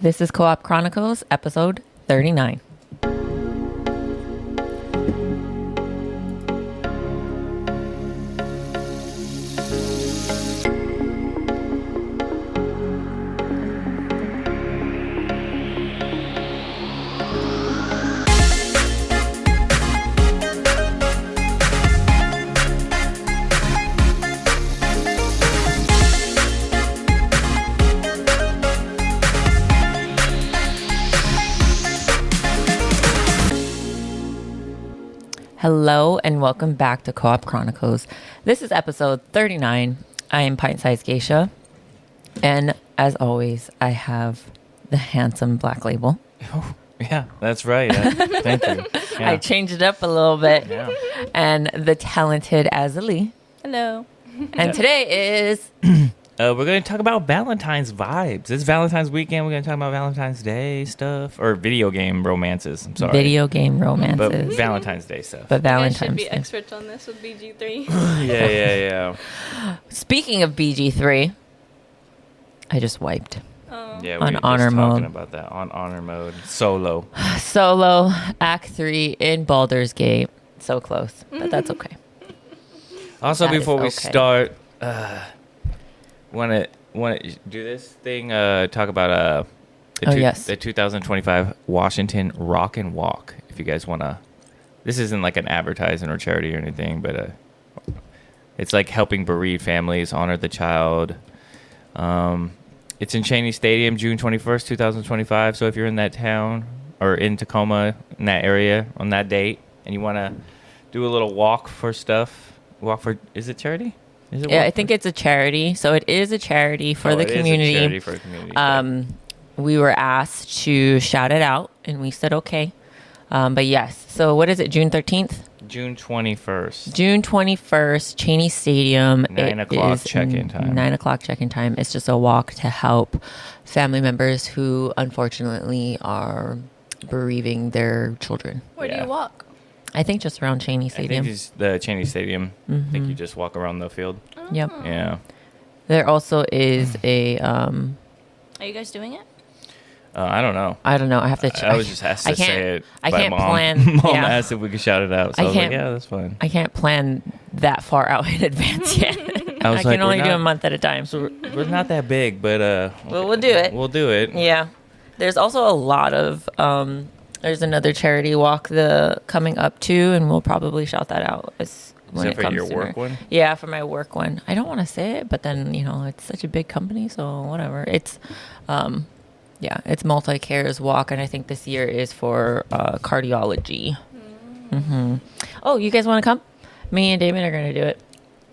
This is Co-op Chronicles, episode 39. Hello and welcome back to Co-op Chronicles. This is episode 39. I am Pint-Sized Geisha. And as always, I have the handsome Black Label. Oh, yeah, that's right. Thank you. Yeah. I changed it up a little bit. Yeah. And the talented Azalee. Hello. And today is... We're going to talk about Valentine's vibes. It's Valentine's weekend. We're going to talk about Valentine's Day stuff. Or video game romances. I'm sorry. Video game romances. But Valentine's Day stuff. But Valentine's I should be Day. experts on this with BG3. Yeah. Speaking of BG3, I just wiped. Oh. Yeah, On we were honor just talking mode. about that. On honor mode. Solo. Solo, Act 3 in Baldur's Gate. So close, but that's okay. Also, That is before we okay. start, want to do this thing? Talk about the 2025 Washington Rock and Walk. If you guys want to, this isn't like an advertising or charity or anything, but it's like helping bereaved families honor the child. It's in Cheney Stadium, June 21st, 2025. So if you're in that town or in Tacoma, in that area on that date, and you want to do a little walk for stuff, is it charity? Yeah, I think it's a charity. So it is a charity for the community. It is a charity for the community. We were asked to shout it out, and we said okay. But yes, so what is it, June 13th? June 21st. June 21st, Cheney Stadium. 9 o'clock check-in time. 9 o'clock check-in time. It's just a walk to help family members who unfortunately are bereaving their children. Where do Yeah. you walk? I think just around Cheney I Stadium. think it's the Cheney Stadium. I think you just walk around the field. Yep. Yeah. There also is a... Are you guys doing it? I don't know. I don't know. I have to check. I was just asked to say it I by can't Mom. plan. Mom yeah. asked if we could shout it out. So I was like, can't- yeah, that's fine. I can't plan that far out in advance yet. I was I like, can only we're do not- a month at a time. So we're not that big, but Well, we'll do it. We'll do it. Yeah. There's also a lot of there's another charity walk coming up too, and we'll probably shout that out when that it for comes your to work one? Yeah, for my work one. I don't want to say it, but then it's such a big company, so whatever. It's it's Multi-Cares Walk, and I think this year is for cardiology. Mm-hmm. Oh, you guys want to come? Me and Damon are going to do it.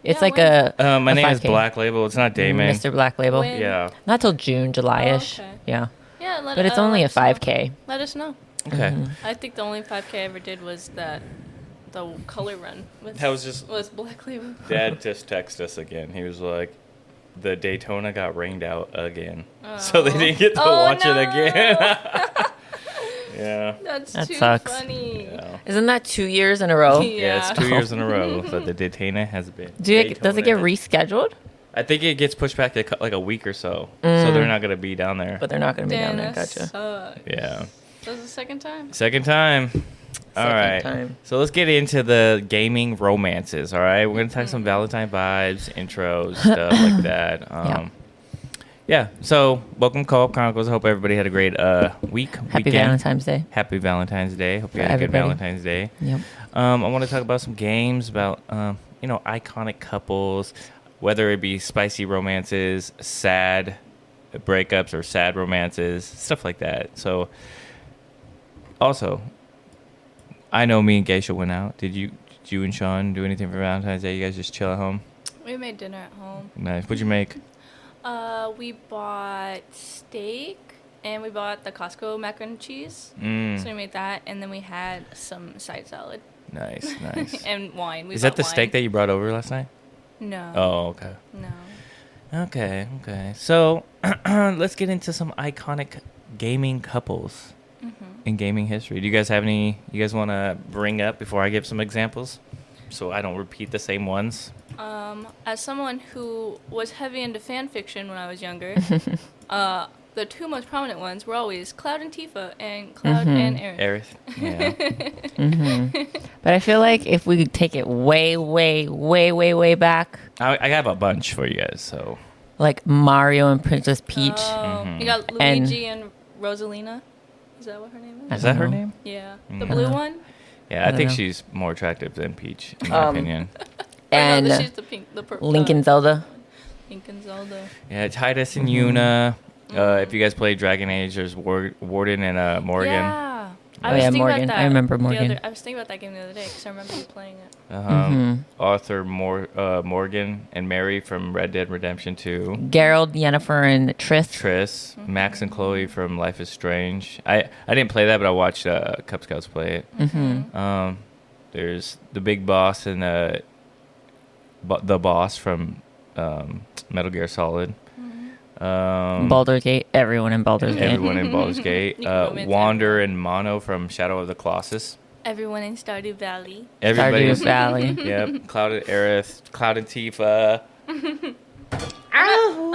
It's Yeah, like a My name is 5K. Black Label. It's not Damon. Mr. Black Label. When? Yeah. Not till June, July-ish. Oh, okay. Yeah. Yeah, But it's only a 5K. Let us know. Okay. I think the only 5K I ever did was the color run. That was just... was Black Label. Dad just texted us again. He was like, the Daytona got rained out again. So they didn't get to watch it again. Yeah. That's That too sucks. funny. Yeah. Isn't that 2 years in a row? Yeah, it's 2 years in a row that the Daytona has been. Does it get Daytona. rescheduled? I think it gets pushed back like a week or so. So they're not going to be down there. But they're not going to be Damn, down there. that Gotcha. sucks. Yeah. That was the second time. Second time. All Second right. time. So let's get into the gaming romances. All right. We're going to talk some Valentine vibes, intros, stuff like that. Yeah. So welcome Co-op Chronicles. I hope everybody had a great Happy weekend. Valentine's Day. Happy Valentine's Day. Hope you For had a good everybody. Valentine's Day. Yep. I want to talk about some games about, iconic couples, whether it be spicy romances, sad breakups, or sad romances, stuff like that. So, also, I know me and Geisha went out. Did you and Sean do anything for Valentine's Day? You guys just chill at home? We made dinner at home. Nice. What'd you make? We bought steak and we bought the Costco mac and cheese. So we made that, and then we had some side salad. Nice, nice. And wine. Is that the steak that you brought over last night? No. Oh, okay. No. Okay. So, let's get into some iconic gaming couples in gaming history. Do you guys have any you guys want to bring up before I give some examples, so I don't repeat the same ones? As someone who was heavy into fan fiction when I was younger, the two most prominent ones were always Cloud and Tifa, and Cloud and Aerith. Yeah. But I feel like if we could take it way, way, way, way, way back, I have a bunch for you guys. So like Mario and Princess Peach. You got Luigi and Rosalina. Is that what her name is? Is that her name? Yeah, the blue one. Yeah, I think she's more attractive than Peach, in my opinion. And no, she's the pink, the purple. Link and Zelda. Link and Zelda. Yeah, Tidus and Yuna. If you guys play Dragon Age, there's Warden and Morgan. Yeah. Morgan. I remember Morgan. I was thinking about that game the other day because I remember you playing it. Arthur, Morgan, and Mary from Red Dead Redemption 2. Geralt, Yennefer, and Triss. Max and Chloe from Life is Strange. I didn't play that, but I watched Cub Scouts play it. There's the big boss and the boss from Metal Gear Solid. Baldur's Gate. Everyone in Baldur's Gate. Everyone in Baldur's Gate. Wander and Mono from Shadow of the Colossus. Everyone in Stardew Valley. Stardew Valley. Yep. Cloud and Aerith. Cloud and Tifa. I'm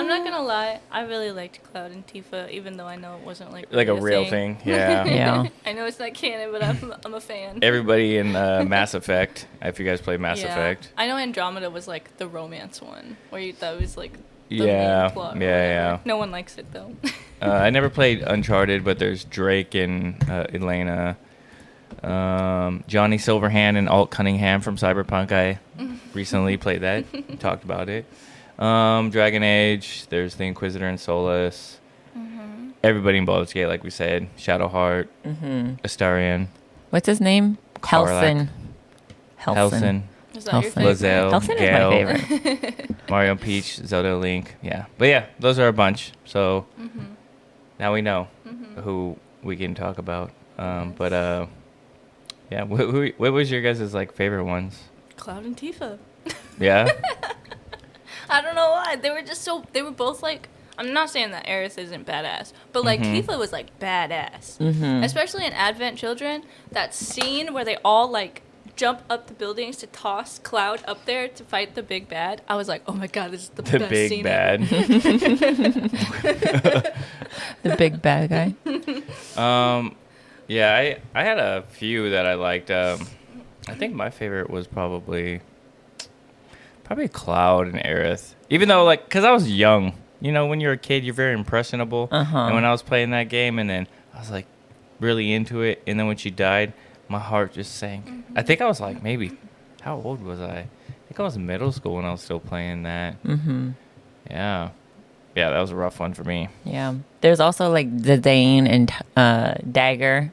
not gonna lie. I really liked Cloud and Tifa, even though I know it wasn't like a real thing. Yeah. Yeah. I know it's not canon, but I'm a fan. Everybody in Mass Effect. If you guys play Mass Effect. I know Andromeda was like the romance one, where that was like the main plot. Yeah. No one likes it though. I never played Uncharted, but there's Drake and Elena. Johnny Silverhand and Alt Cunningham from Cyberpunk. I recently played that. Talked about it. Dragon Age. There's the Inquisitor and Solus. Everybody in Baldur's Gate, like we said. Shadowheart. Astarion. What's his name? Helsen. Is that your favorite? Lae'zel, Helsen Gale, is my favorite. Mario and Peach, Zelda, Link. Yeah. But yeah, those are a bunch. So now we know who we can talk about. But yeah, what was your guys' like favorite ones? Cloud and Tifa. Yeah. I don't know why. They were just so. They were both like. I'm not saying that Aerith isn't badass, but like Tifa was like badass, especially in Advent Children. That scene where they all like jump up the buildings to toss Cloud up there to fight the big bad. I was like, oh my god, this is the best big scene bad. The big bad guy. Yeah, I had a few that I liked. I think my favorite was probably Cloud and Aerith. Even though, like, because I was young. You know, when you're a kid, you're very impressionable. And when I was playing that game, and then I was, like, really into it. And then when she died, my heart just sank. I think I was, like, maybe... How old was I? I think I was in middle school when I was still playing that. Yeah. Yeah, that was a rough one for me. Yeah. There's also, like, Zidane and Dagger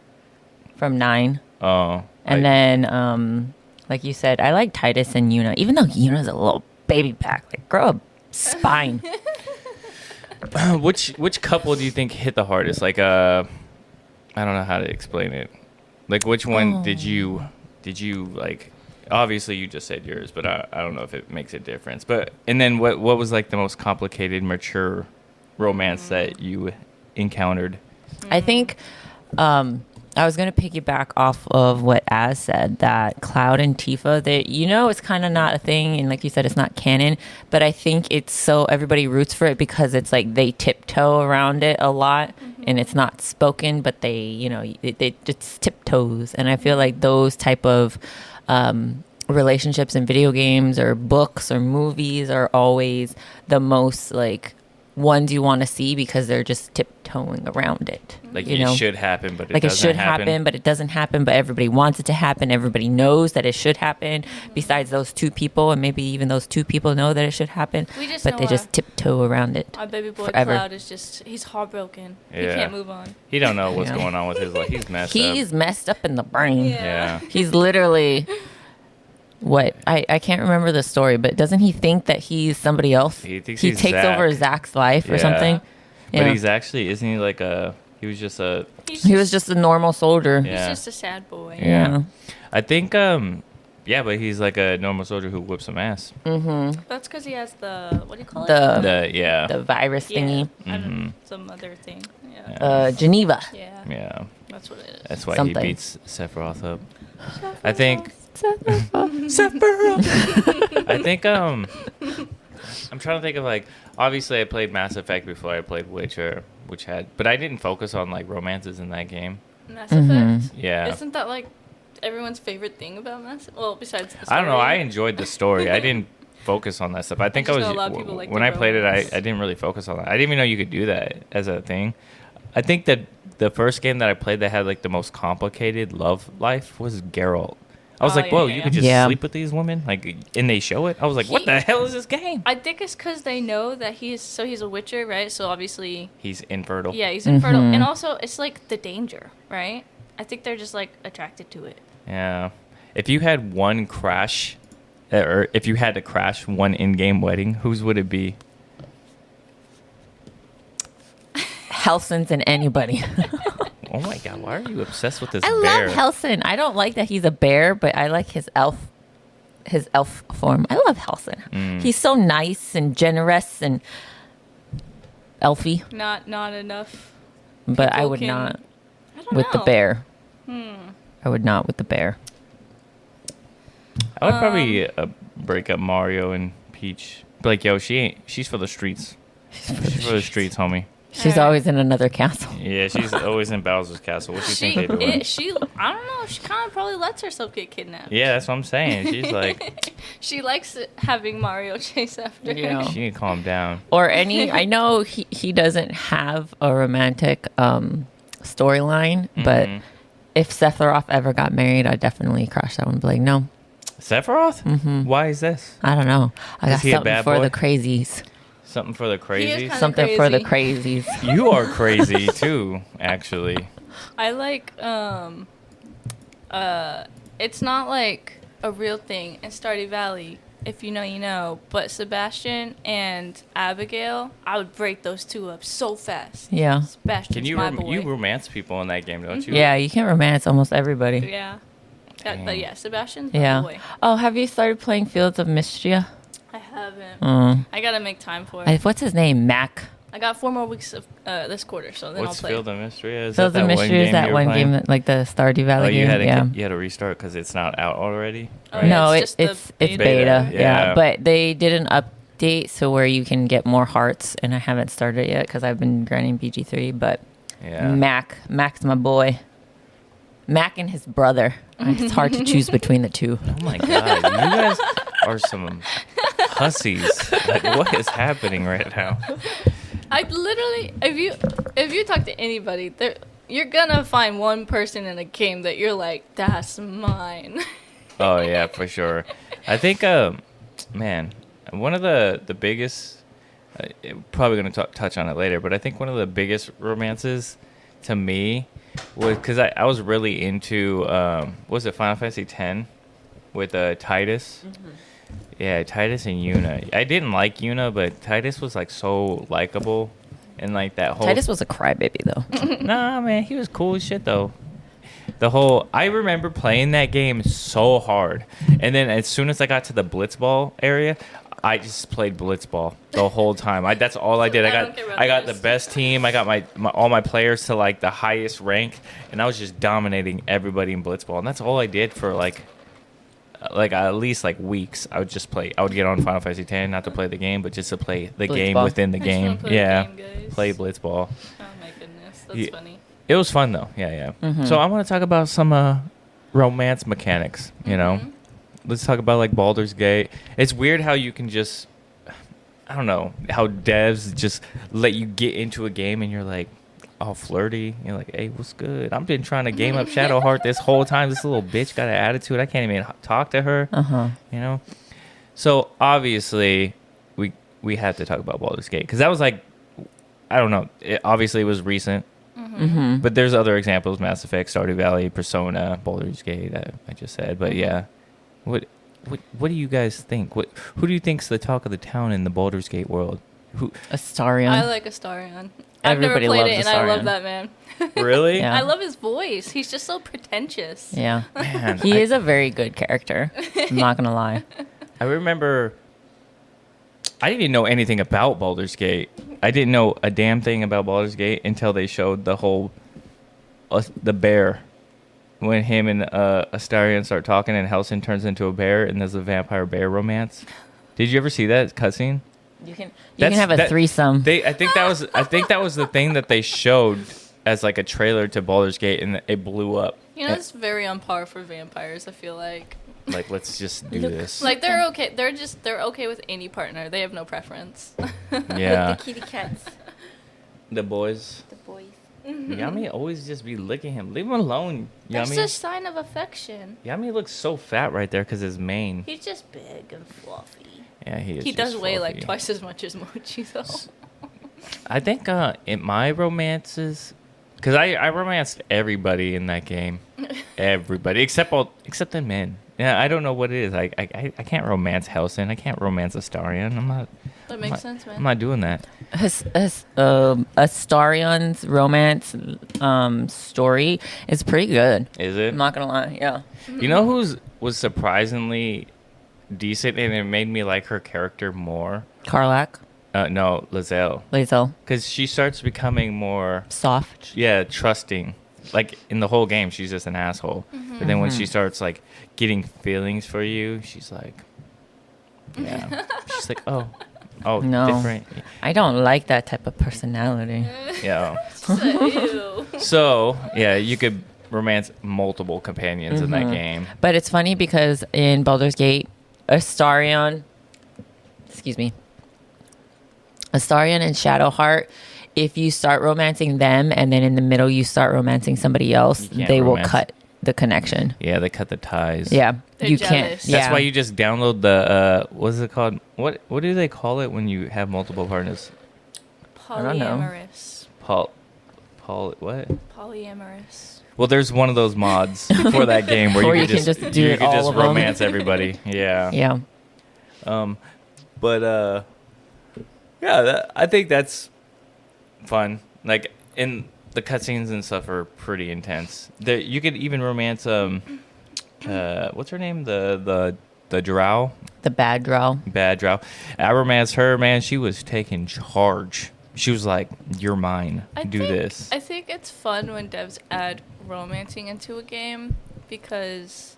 from 9. Oh. And then, like you said, I like Tidus and Yuna. Even though Yuna's a little baby pack. Like, grow a spine. Which couple do you think hit the hardest? Like, I don't know how to explain it. Like, which one did you like? Obviously, you just said yours, but I don't know if it makes a difference. But and then what was like the most complicated, mature romance that you encountered? I think I was going to piggyback off of what Az said, that Cloud and Tifa, it's kind of not a thing. And like you said, it's not canon. But I think it's so everybody roots for it because it's like they tiptoe around it a lot. And it's not spoken, but they just tiptoes. And I feel like those type of relationships in video games or books or movies are always the most like ones you want to see because they're just tiptoeing around it. Like it should happen, but it should happen, but it doesn't happen. But everybody wants it to happen. Everybody knows that it should happen. Besides those two people, and maybe even those two people know that it should happen, but they just tiptoe around it. Our baby boy forever. Cloud is he's heartbroken. Yeah. He can't move on. He don't know what's going on with his life. He's messed up. He's messed up in the brain. Yeah. He's literally... What? I can't remember the story, but doesn't he think that he's somebody else? He thinks he takes Zach. over Zach's life or something. But he's actually, isn't he like he was just a normal soldier. Yeah. He's just a sad boy. Yeah. I think, but he's like a normal soldier who whips some ass. That's because he has what do you call it? The virus thingy. Some other thing. Geneva. Yeah. That's what it is. That's why he beats Sephiroth up. I think... Sephiroth. I think I'm trying to think of like obviously I played Mass Effect before I played Witcher, but I didn't focus on like romances in that game. Mass Effect. Yeah. Isn't that like everyone's favorite thing about Mass Effect? Well, besides the story. I don't know. I enjoyed the story. I didn't focus on that stuff. I think I was like when I played it. I didn't really focus on that. I didn't even know you could do that as a thing. I think that the first game that I played that had like the most complicated love life was Geralt. I was whoa, you could just sleep with these women, like, and they show it. I was like, what the hell is this game? I think it's because they know that he's a Witcher, right? So obviously he's infertile. Yeah, he's infertile, and also it's like the danger, right? I think they're just like attracted to it. Yeah, if you had one crash, or if you had to crash one in-game wedding, whose would it be? Helson's and anybody. Oh my god, why are you obsessed with this bear? I love Helson. I don't like that he's a bear, but I like his elf form. I love Helson. He's so nice and generous and elfy. Not enough. But I would not with the bear. I would not with the bear. I would probably break up Mario and Peach. Be like, yo, she's for the streets. She's for the streets, homie. She's always in another castle. Yeah, she's always in Bowser's castle. What do you think they do? I don't know. She kind of probably lets herself get kidnapped. Yeah, that's what I'm saying. She's like... she likes having Mario chase after her. She need to calm down. Or I know he doesn't have a romantic storyline, but if Sephiroth ever got married, I'd definitely crush that one. Be like, no. Sephiroth? Mm-hmm. Why is this? I don't know. I got something for the crazies. Something for the crazies? Something crazy. For the crazies. You are crazy too, actually. I like it's not like a real thing in Stardew Valley, if you know you know, but Sebastian and Abigail, I would break those two up so fast. Yeah. Sebastian's my boy. You romance people in that game, don't you? Yeah, you can romance almost everybody. Yeah. But yeah, Sebastian's my boy. Oh, have you started playing Fields of Mischief? I haven't. I gotta make time for it. What's his name? Mac. I got 4 more weeks of this quarter, so then I'll play. What's Field of Mystery? Field of Mystery is that one game, like the Stardew Valley game. You had to restart because it's not out already. Right? No, it's beta. Yeah, but they did an update so where you can get more hearts, and I haven't started it yet because I've been grinding BG3. But Mac's my boy. Mac and his brother. It's hard to choose between the two. Oh my god, you guys are some hussies. Like, what is happening right now? I literally, if you talk to anybody, you're gonna find one person in a game that you're like, that's mine. Oh yeah, for sure. I think, man, one of the biggest, probably gonna touch on it later, but I think one of the biggest romances to me was because I was really into was it Final Fantasy X with Tidus? Mm-hmm. Yeah, Tidus and Yuna. I didn't like Yuna, but Tidus was like so likable, and like that whole. Tidus was a crybaby though. Nah, man, he was cool as shit though. I remember playing that game so hard, and then as soon as I got to the Blitzball area, I just played Blitzball the whole time. That's all I did. I got the best team. I got my all my players to like the highest rank, and I was just dominating everybody in Blitzball. And that's all I did for like at least like weeks. I would just play. I would get on Final Fantasy X, not to play the game, but just to play the game within the game. Yeah, play Blitzball. Oh my goodness, that's funny. It was fun though. Yeah. Mm-hmm. So I want to talk about some romance mechanics. You know. Let's talk about like Baldur's Gate. It's weird how you can just, I don't know, how devs just let you get into a game and you're like all flirty. You're like, hey, what's good? I've been trying to game up Shadowheart this whole time. This little bitch got an attitude. I can't even talk to her. You know? So obviously we have to talk about Baldur's Gate because that was like, I don't know. Obviously it was recent. But there's other examples, Mass Effect, Stardew Valley, Persona, Baldur's Gate, I just said. But yeah. What do you guys think? Who do you think's the talk of the town in the Baldur's Gate world? Astarion. I like Astarion. I've never played it, and I love that man. Really? Yeah. I love his voice. He's just so pretentious. Yeah. Man, he is a very good character. I'm not going to lie. I remember I didn't even know anything about Baldur's Gate. I didn't know a damn thing about Baldur's Gate until they showed the whole the bear. When him and Astarion start talking and Helson turns into a bear and there's a vampire bear romance. Did you ever see that cutscene? You can have a threesome. I think that was the thing that they showed as like a trailer to Baldur's Gate, and it blew up. You know, it's very on par for vampires. I feel like. Like, let's just do this. Like, they're okay. They're okay with any partner. They have no preference. Yeah. With the kitty cats. The boys. Mm-hmm. Yami always just be licking him. Leave him alone, Yami. That's a sign of affection. Yami looks so fat right there because his mane. He's just big and fluffy. Yeah, he is. He does weigh fluffy. like twice as much as Mochi, though. I think in my romances, because I romanced everybody in that game. Everybody except the men. Yeah, I don't know what it is. I can't romance Helson. I can't romance Astarion. That makes sense, man. I'm not doing that. Astarion's romance story is pretty good. Is it? I'm not gonna lie. Yeah. You know was surprisingly decent, and it made me like her character more. Karlach. No, Lae'zel. Because she starts becoming more soft. Yeah, trusting. Like in the whole game, she's just an asshole. Mm-hmm. But then when she starts like getting feelings for you, she's like, yeah. She's like, oh, no, different. I don't like that type of personality. Yeah. Ew. So yeah, you could romance multiple companions in that game. But it's funny because in Baldur's Gate, Astarion and Shadowheart, if you start romancing them and then in the middle you start romancing somebody else, they will cut the connection. Yeah, they cut the ties. Yeah. They're you jealous. can't. That's why you just download the what's it called? What do they call it when you have multiple partners? Polyamorous. What? Polyamorous. Well, there's one of those mods for that game where you can just romance everybody. Yeah. Yeah. But I think that's fun. Like, in the cutscenes and stuff are pretty intense. You could even romance what's her name? The drow. The bad drow. Bad drow. I romanced her, man. She was taking charge. She was like, "You're mine. Do this." I think it's fun when devs add romancing into a game because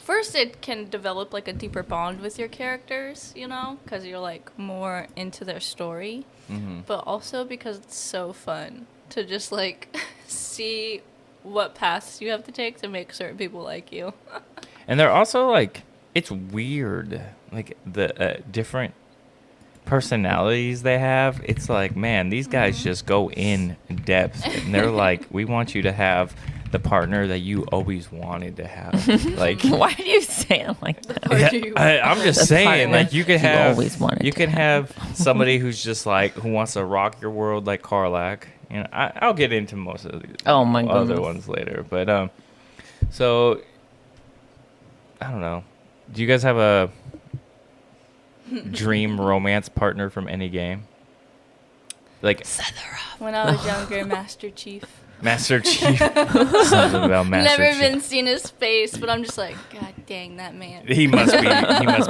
first it can develop like a deeper bond with your characters, you know, because you're like more into their story. Mm-hmm. But also because it's so fun to just like see what paths you have to take to make certain people like you. And they're also like, it's weird, like the different personalities they have. It's like, man, these guys just go in depth, and they're like, we want you to have the partner that you always wanted to have. Like, why do you say it like that? I'm just saying, like, you could have somebody who's just like, who wants to rock your world like Karlach. You know, I'll get into most of the other ones later, but so I don't know. Do you guys have a dream romance partner from any game? Like when I was younger, Master Chief. Something about Master Never Chief. been seen his face, but I'm just like, God dang, that man. He must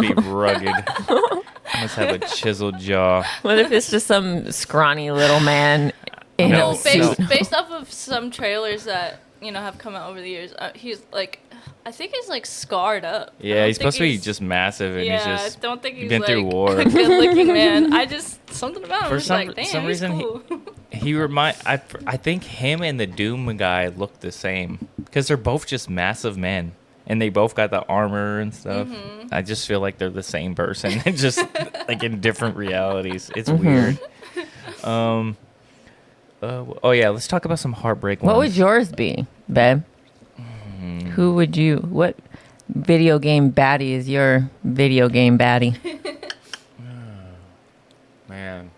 be rugged. He must have a chiseled jaw. What if it's just some scrawny little man? Based off of some trailers that have come out over the years, he's like, I think he's like scarred up. Yeah, he's supposed to be just massive, and he's just I don't think he's been like through war. a good-looking man. Something about him. For some reason, cool. I think him and the Doom guy look the same because they're both just massive men, and they both got the armor and stuff. Mm-hmm. I just feel like they're the same person, just like in different realities. It's weird. Let's talk about some heartbreak ones. What would yours be, babe? What video game baddie is your video game baddie? Man.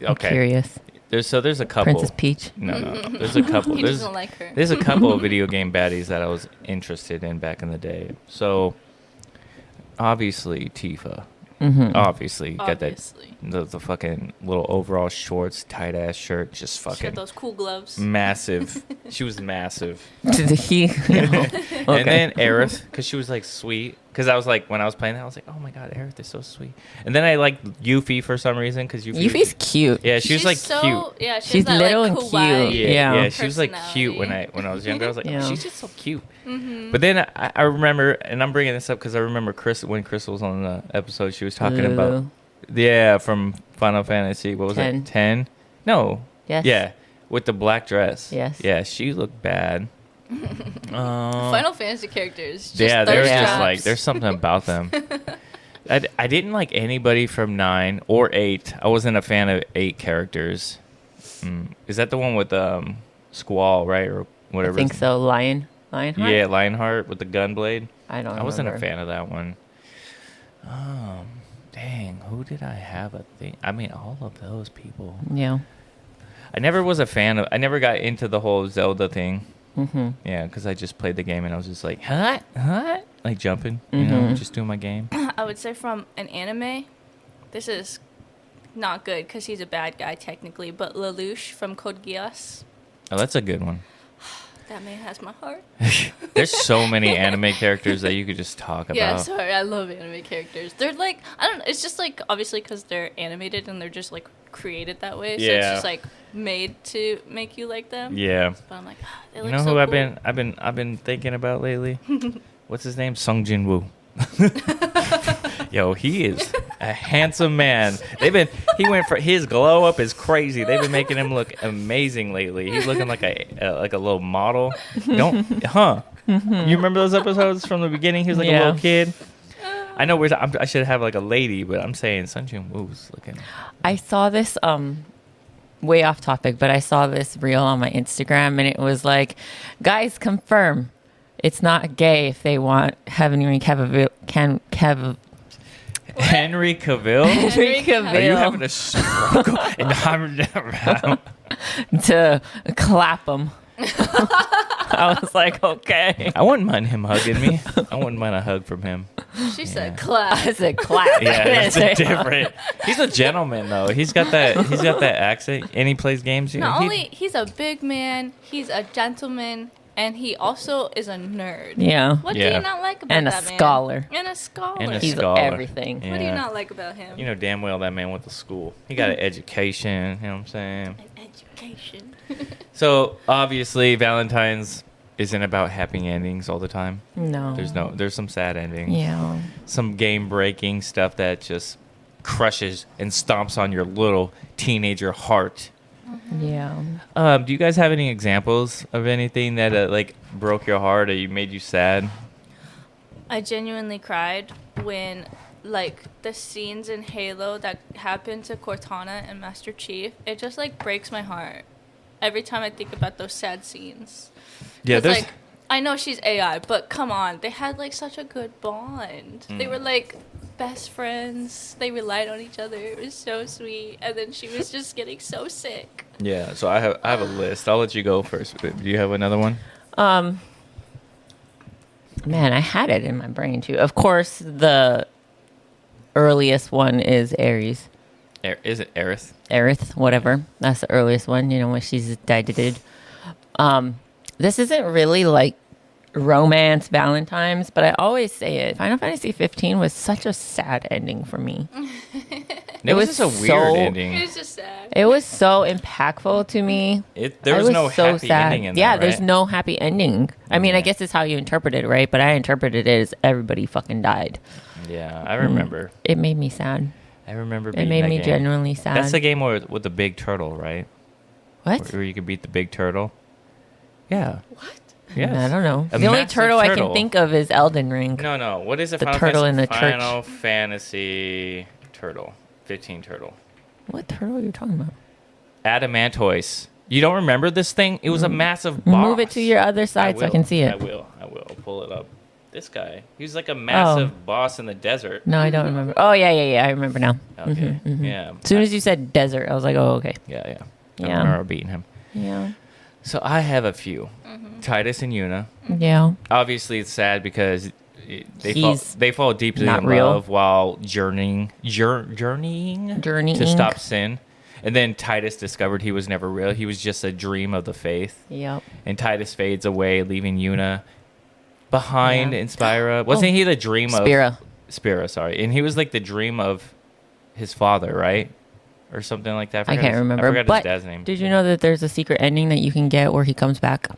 I'm curious. There's a couple. Princess Peach? No. There's a couple. He doesn't like her. There's a couple of video game baddies that I was interested in back in the day. So, obviously, Tifa. Mm-hmm. Obviously. Got that the fucking little overall shorts, tight ass shirt, just fucking. She had those cool gloves. Massive. She was massive. Okay. And then Aerith, because she was like sweet, Because I was like, when I was playing that, I was like, oh my god, Aerith is so sweet. And then I like Yuffie for some reason because Yuffie's cute. Yeah, she's like so, cute. Yeah, she's that, little like, and kawaii cute. Yeah, she was like cute when I was younger. I was like, oh, she's just so cute. Mm-hmm. But then I remember, and I'm bringing this up because I remember when Crystal was on the episode, she was talking about from Final Fantasy. What was 10. it? 10? No. Yes. Yeah, with the black dress. Yes. Yeah, she looked bad. Final Fantasy characters. They're just like, there's something about them. I didn't like anybody from 9 or 8. I wasn't a fan of 8 characters. Is that the one with Squall, right, or whatever? I think so. Lionheart. Yeah, Lionheart with the gun blade. I wasn't a fan of that one. Dang, who did I have a thing? I mean, all of those people. Yeah. I never was a fan of. I never got into the whole Zelda thing. Mm-hmm. Yeah, because I just played the game and I was just like, huh? Like jumping, just doing my game. I would say from an anime, this is not good because he's a bad guy technically, but Lelouch from Code Geass. Oh, that's a good one. That man has my heart. There's so many anime characters that you could just talk about. Yeah, sorry, I love anime characters. They're like, I don't know, it's just like, obviously because they're animated and they're just like created that way, so it's just like made to make you like them. Yeah. But I'm like, they you look know so who cool. I've been thinking about lately? What's his name? Sung Jin Woo. Yo, he is a handsome man. He went for his glow up is crazy. They've been making him look amazing lately. He's looking like a little model. You remember those episodes from the beginning? He was like a little kid. I know I should have like a lady, but I'm saying Sung Jin Woo's looking. I saw this way off topic, but I saw this reel on my Instagram, and it was like, guys, confirm it's not gay if they want Henry Cavill. Henry Cavill? Henry Cavill. Are you having a stroke? To clap him. I was like, okay. I wouldn't mind him hugging me. I wouldn't mind a hug from him. She said clap. I said clap. Yeah, that's different. He's a gentleman though. He's got that accent, and he plays games. He's a big man, he's a gentleman, and he also is a nerd. Yeah. What do you not like about that man? And a scholar. He's everything. Yeah. What do you not like about him? You know damn well that man went to school. He got an education. You know what I'm saying? An education. So obviously Valentine's isn't about happy endings all the time. No. There's some sad endings. Yeah. Some game breaking stuff that just crushes and stomps on your little teenager heart. Yeah. Do you guys have any examples of anything that like broke your heart or made you sad? I genuinely cried when like the scenes in Halo that happened to Cortana and Master Chief. It just like breaks my heart every time I think about those sad scenes. Yeah, there's like, I know she's AI, but come on, they had like such a good bond. They were like best friends. They relied on each other. It was so sweet. And then she was just getting so sick. Yeah, so I have a list. I'll let you go first. But do you have another one? Man, I had it in my brain too. Of course, the earliest one is Ares. Is it Aerith? Aerith, whatever. That's the earliest one, when she's died. This isn't really like romance Valentine's, but I always say it. Final Fantasy 15 was such a sad ending for me. It was just a weird ending. It was just sad. It was so impactful to me. There was no happy ending in there, Yeah, right? there's no happy ending. I mean, I guess it's how you interpret it, right? But I interpreted it as everybody fucking died. Yeah, I remember. It made me sad. I remember It made me genuinely sad. That's the game with the big turtle, right? What? Where you could beat the big turtle. Yeah. What? Yes. I don't know. A The only massive turtle I can think of is Elden Ring. No. What is it? The turtle in the church. Final Fantasy turtle. 15 turtle. What turtle are you talking about? Adamantoise. You don't remember this thing? It was a massive boss. Move it to your other side so I can see it. I will. I'll pull it up. This guy. He was like a massive boss in the desert. No, I don't remember. Oh, yeah. I remember now. Okay. Yeah. As soon as you said desert, I was like, oh, okay. Yeah. I remember beating him. Yeah. So I have a few. Tidus and Yuna. Yeah. Obviously, it's sad because they fall deeply in love while journeying to stop sin. And then Tidus discovered he was never real. He was just a dream of the faith. Yep. And Tidus fades away, leaving Yuna behind Inspira. Wasn't he the dream of Spira, sorry. And he was like the dream of his father, right? Or something like that. I can't remember. I forgot his dad's name. Did you know that there's a secret ending that you can get where he comes back?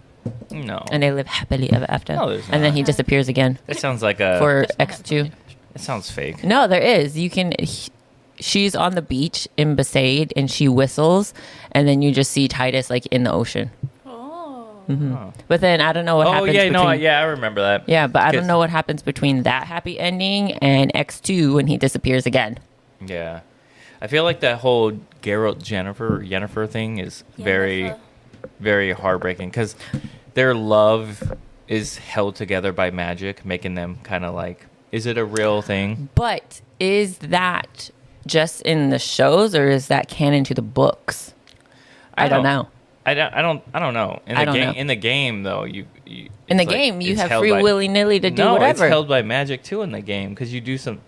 No. And they live happily ever after. No, there's not. And then he disappears again. That sounds like a... For X2. It sounds fake. No, there is. You can... She's on the beach in Besaid and she whistles and then you just see Tidus like in the ocean. Mm-hmm. Oh. But then I don't know what happens. I remember that. Yeah, but I don't know what happens between that happy ending and X2 when he disappears again. Yeah. I feel like that whole Geralt Yennefer thing is very, very heartbreaking because their love is held together by magic, making them kind of like, is it a real thing? But is that just in the shows or is that canon to the books? I don't know. I don't know. In the game though, you have free willy-nilly to do whatever. No, it's held by magic too in the game because you do some.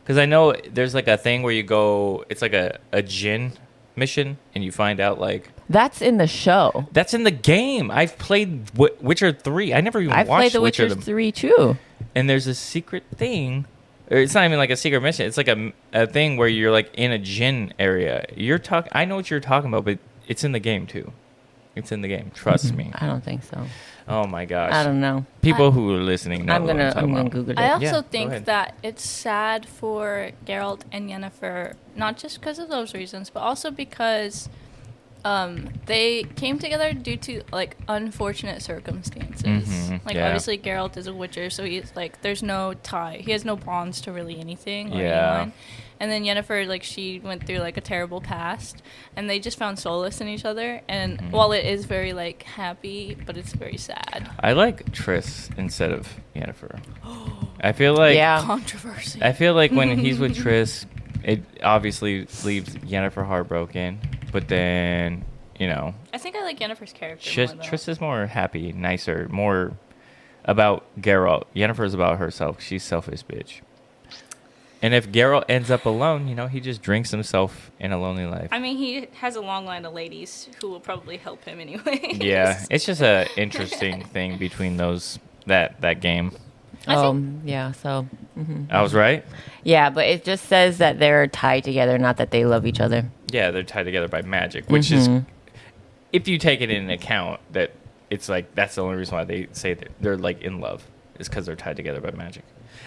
Because I know there's like a thing where you go. It's like a djinn mission, and you find out like that's in the show. That's in the game. I've played Witcher 3. I never even watched played the Witcher 3 too. And there's a secret thing. Or it's not even like a secret mission. It's like a thing where you're like in a djinn area. I know what you're talking about, but it's in the game too. It's in the game. Trust me. I don't think so. Oh my gosh. I don't know. People who are listening know. I'm gonna Google it. I also think that it's sad for Geralt and Yennefer, not just because of those reasons, but also because they came together due to like unfortunate circumstances. Mm-hmm. Obviously Geralt is a Witcher, so he's like there's no tie. He has no bonds to really anything or anyone. And then Yennefer, like, she went through, like, a terrible past. And they just found solace in each other. And while it is very, like, happy, but it's very sad. I like Triss instead of Yennefer. I feel like... Yeah. Controversy. I feel like when he's with Triss, it obviously leaves Yennefer heartbroken. But then, you know... I think I like Yennefer's character more, Triss is more happy, nicer, more about Geralt. Yennefer is about herself. She's selfish bitch. And if Geralt ends up alone, you know, he just drinks himself in a lonely life. I mean, he has a long line of ladies who will probably help him anyway. Yeah, it's just an interesting thing between that game. Yeah, so... Mm-hmm. I was right? Yeah, but it just says that they're tied together, not that they love each other. Yeah, they're tied together by magic, which is... If you take it into account, that it's like, that's the only reason why they say that they're, like, in love, is because they're tied together by magic.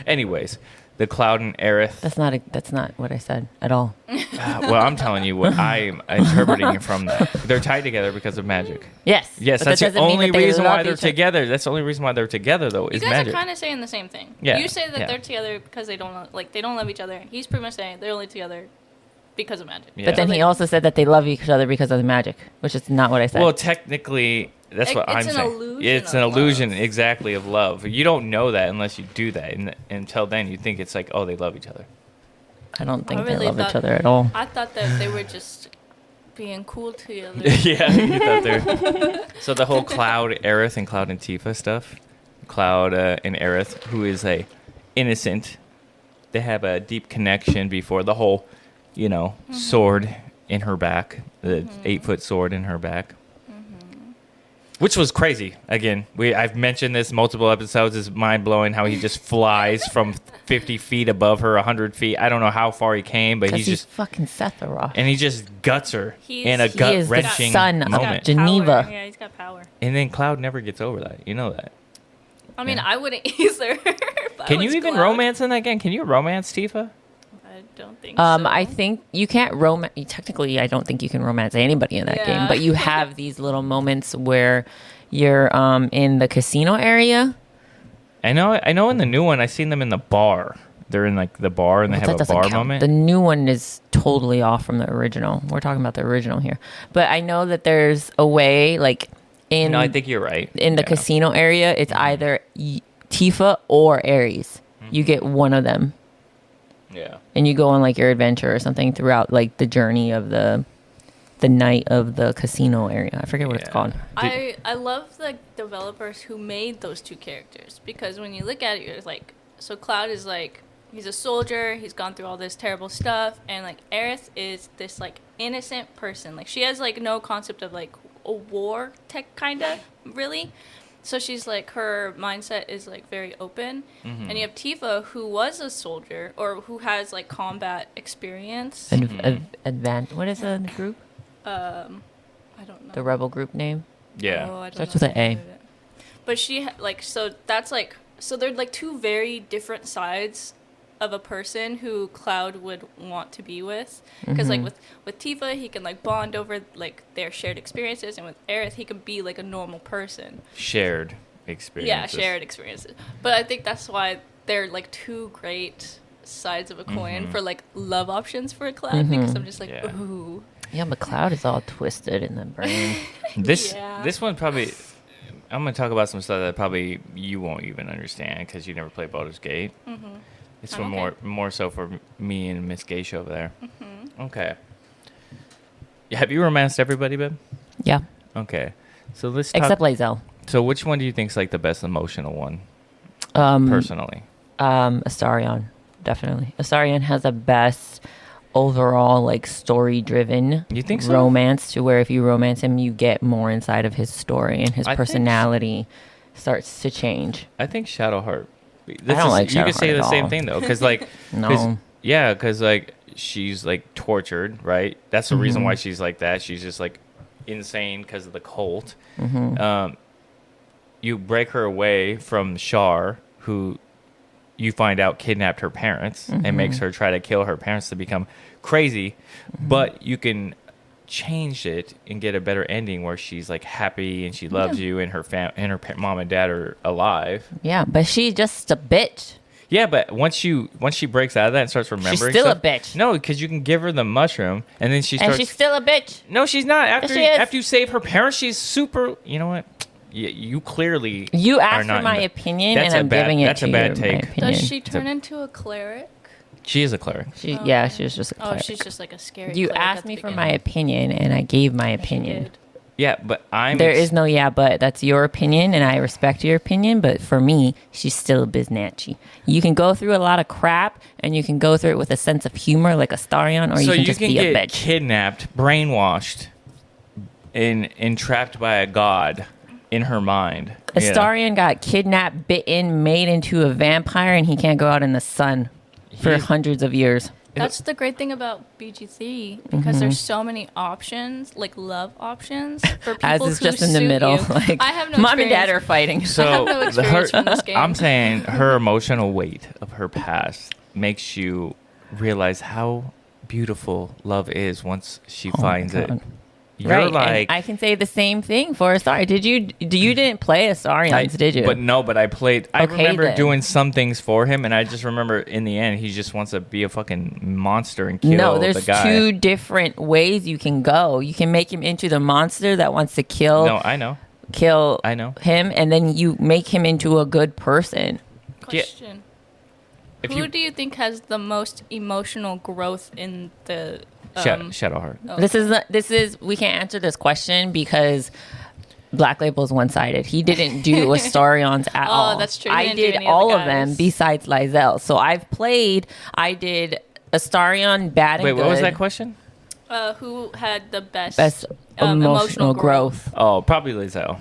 Anyways... The Cloud and Aerith. That's not what I said at all. Well, I'm telling you what I'm interpreting from that. They're tied together because of magic. Yes. That's the only reason why they're together. That's the only reason why they're together, though, is magic. You guys are kind of saying the same thing. Yeah. You say that they're together because they don't love each other. He's pretty much saying they're only together because of magic. Yeah. But then he also said that they love each other because of the magic, which is not what I said. Well, technically... That's what I'm saying. It's an illusion, exactly, of love. You don't know that unless you do that. And until then, you think it's like, oh, they love each other. I don't think they love each other at all. I thought that they were just being cool together. Yeah, you thought they were. So the whole Cloud, Aerith, and Cloud and Tifa stuff. Cloud and Aerith, who is a innocent. They have a deep connection before the whole, sword in her back. The 8-foot sword in her back. Which was crazy. Again, I've mentioned this multiple episodes. It's mind-blowing how he just flies from 50 feet above her, 100 feet. I don't know how far he came, but he's just... fucking Sephiroth. And he just guts her in a gut-wrenching moment. He is the son of Geneva. Yeah, he's got power. And then Cloud never gets over that. You know that. I mean, I wouldn't either. Can you even romance in that game? Can you romance Tifa? I don't think so. I think you can't romance. Technically, I don't think you can romance anybody in that game. But you have these little moments where you're in the casino area. I know. In the new one, I seen them in the bar. They're in like the bar and they have a bar moment. The new one is totally off from the original. We're talking about the original here. But I know that there's a way, like in. No, I think you're right. In the casino area, it's either Tifa or Ares. You get one of them. Yeah. And you go on like your adventure or something throughout like the journey of the night of the casino area. I forget what it's called. I love the developers who made those two characters because when you look at it, you're like, so Cloud is like, he's a soldier, he's gone through all this terrible stuff, and like Aerith is this like innocent person. Like she has like no concept of like a war tech kinda, really. So she's like, her mindset is like very open. And you have Tifa, who was a soldier or who has like combat experience. What is the group? I don't know. The rebel group name? Yeah. Oh, I don't Starts know. with an A. But she, like, so that's like, so they're like two very different sides of a person who Cloud would want to be with. Because, like, with Tifa, he can, like, bond over, like, their shared experiences. And with Aerith, he can be, like, a normal person. Shared experiences. Yeah, shared experiences. But I think that's why they're, like, two great sides of a coin for, like, love options for Cloud. Because I'm just like, ooh. Yeah, but Cloud is all twisted in the brain. This one probably... I'm going to talk about some stuff that probably you won't even understand because you never played Baldur's Gate. It's for more so for me and Miss Geisha over there. Okay. Have you romanced everybody, babe? Yeah. Okay. So let's talk... Except Lae'zel. So which one do you think is like the best emotional one? Personally. Astarion. Definitely. Astarion has the best overall like story driven romance to where if you romance him you get more inside of his story and his personality starts to change. I think Shadowheart. I don't like Shadowheart. You could say the same thing though because like because like she's like tortured, right? That's the reason why she's like that. She's just like insane because of the cult. You break her away from Shar, who you find out kidnapped her parents and makes her try to kill her parents to become crazy. But you can change it and get a better ending where she's like happy and she loves you and her mom and dad are alive. Yeah, but she's just a bitch. Yeah, but once she breaks out of that and starts remembering she's still stuff, a bitch. No, because you can give her the mushroom and then she starts... And she's still a bitch. No, she's not. After you save her parents, she's super... You know what? You clearly you asked for my opinion, and I'm giving it to you. That's a bad take. Does she turn into a cleric? She is a cleric. Yeah, she was just a cleric. Oh, she's just like a scary. You asked me for my opinion, and I gave my opinion. Yeah, but there is no but. That's your opinion, and I respect your opinion. But for me, she's still a biznatchy. You can go through a lot of crap, and you can go through it with a sense of humor, like Astarion, or you can just be a bitch. Get kidnapped, brainwashed, and entrapped by a god. In her mind. Astarion got kidnapped, bitten, made into a vampire, and he can't go out in the sun for hundreds of years. That's the great thing about BG3 because there's so many options, like love options for people As who it's just in the middle. Like, I have no mom and dad are fighting. So I have no experience from this game. I'm saying her emotional weight of her past makes you realize how beautiful love is once she finds it. You're like, and I can say the same thing for Astarion. You didn't play Astarions, did you? But I played. I remember doing some things for him, and I just remember in the end, he just wants to be a fucking monster and kill the guy. No, there's two different ways you can go. You can make him into the monster that wants to kill. No, I know. Kill him, and then you make him into a good person. Question. Who do you think has the most emotional growth in the... Shadowheart. Oh. This is we can't answer this question because Black Label is one-sided. He didn't do Astarion's at all. Oh, that's true. I did all of them besides Lae'zel. So I did Astarion bad and good. Wait, what was that question? Who had the best emotional growth? Oh, probably Lae'zel.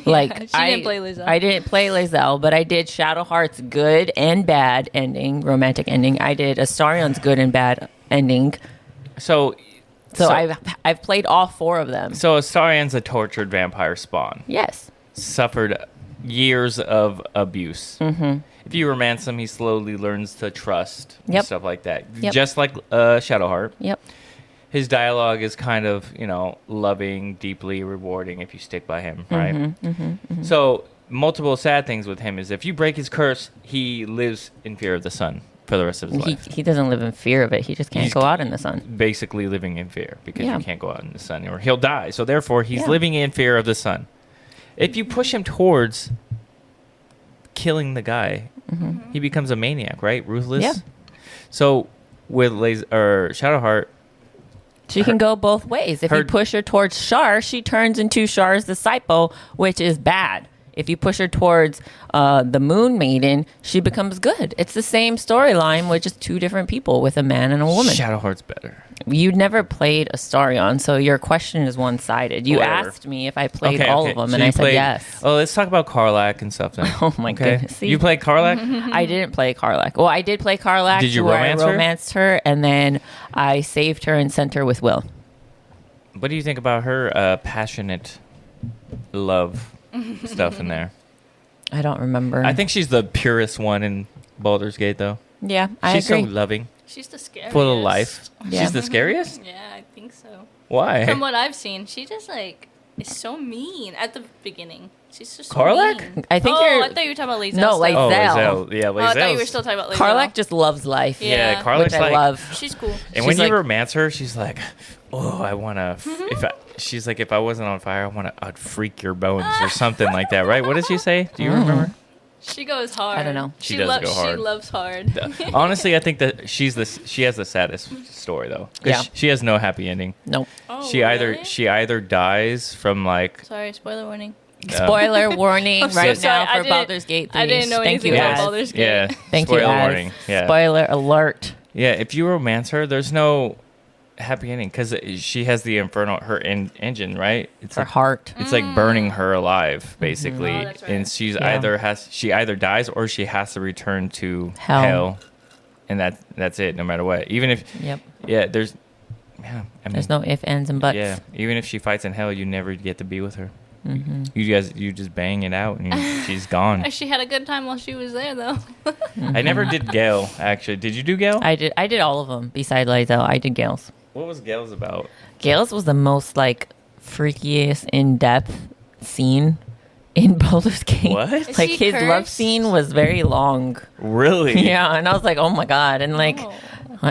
Like she didn't play Lae'zel. I didn't play Lae'zel, but I did Shadowheart's good and bad ending, romantic ending. I did Astarion's good and bad ending. So I've played all four of them. So Astarion's a tortured vampire spawn. Yes. Suffered years of abuse. If you romance him, he slowly learns to trust and stuff like that. Just like Shadowheart. Yep. His dialogue is kind of, loving, deeply rewarding if you stick by him, right? So multiple sad things with him is if you break his curse, he lives in fear of the sun for the rest of his life. He doesn't live in fear of it. He just can't go out in the sun. Basically living in fear because you can't go out in the sun or he'll die. So therefore, he's living in fear of the sun. If you push him towards killing the guy, he becomes a maniac, right? Ruthless. Yeah. So with Shadowheart, she can go both ways. If you push her towards Shar, she turns into Shar's disciple, which is bad. if you push her towards the Moon Maiden, she becomes good. It's the same storyline with just two different people, with a man and a woman. Shadowheart's better. You never played Astarion, so your question is one-sided. You asked me if I played all of them, and I said yes. Oh, let's talk about Karlach and stuff then. Oh my goodness! See? You played Karlach? I didn't play Karlach. Well, I did play Karlach. Did you romance her? I romanced her, and then I saved her and sent her with Will. What do you think about her passionate love stuff in there? I don't remember. I think she's the purest one in Baldur's Gate, though. Yeah, I agree. She's so loving. She's the scariest. Full of life. Yeah. She's the scariest? Yeah, I think so. Why? From what I've seen, she just like is so mean at the beginning. She's just so Karlach? mean. I think I thought you were talking about Lae'zel. No, Lae'zel. Oh, Lae'zel. Yeah, Lae'zel. I thought you were still talking about Lae'zel. Karlach just loves life. Yeah, Karlach's which I like, love. She's cool. And when you romance her, she's like, "Oh, I want to." She's like, "If I wasn't on fire, I'd freak your bones or something like that." Right? What does she say? Do you remember? She goes hard. I don't know. She does go hard. She loves hard. Honestly, I think that she has the saddest story though. Yeah. She has no happy ending. Nope. Oh, She really? either dies from like. Sorry, spoiler warning. Spoiler warning I'm so right sorry. now for Baldur's Gate 3. I didn't know anything about Baldur's Gate. Yeah. Thank Spoiler you, Az. warning. Yeah. Spoiler alert. Yeah. If you romance her, there's no happy ending because she has the infernal engine, right? It's Her like, heart. It's like burning her alive, basically, Oh, that's right. and she either dies or she has to return to Hell. hell, and that's it. No matter what, even if there's There's no ifs, ands, and buts. Yeah, even if she fights in hell, you never get to be with her. Mm-hmm. You just bang it out, and she's gone. She had a good time while she was there, though. I never did Gale. Actually, did you do Gale? I did all of them. Besides Lae'zel, I did Gale's. What was Gale's about? Gale's was the most like freakiest, in-depth scene in Baldur's Gate. What? Like Is he his love cursed? scene was very long. Really? Yeah, and I was like, oh my god, and like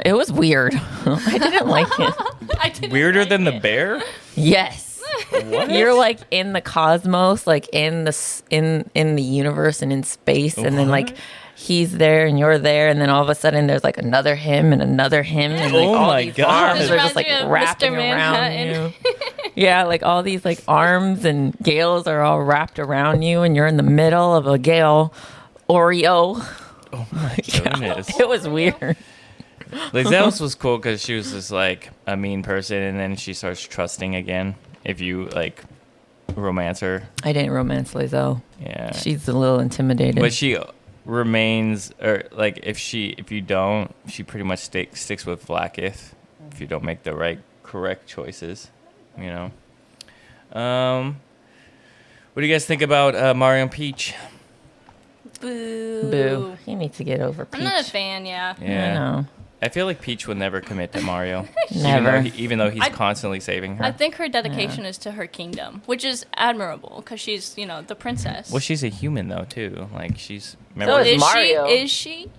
it was weird. I didn't like it. I didn't Weirder like than the it. bear? Yes. What? You're like in the cosmos, like in the universe and in space, and then like he's there and you're there, and then all of a sudden there's like another him and another him, and like Oh all my these God. arms This are just like reminds me of wrapping Mr. around Manhattan. you. Yeah, like all these like arms and gales are all wrapped around you, and you're in the middle of a gale Oreo. Oh my goodness. It was weird. Lae'zel was cool because she was just like a mean person, and then she starts trusting again if you like romance her. I didn't romance Lae'zel. Yeah, She's a little intimidated. but she remains, or like if you don't, she pretty much sticks with Vlaakith if you don't make the correct choices. You know. What do you guys think about Mario and Peach? Boo. He needs to get over Peach. I'm not a fan, yeah. I know. I feel like Peach will never commit to Mario. Never. Even though he's constantly saving her. I think her dedication is to her kingdom, which is admirable because she's, the princess. Well, she's a human though too. Like she's. So is Mario. Is she?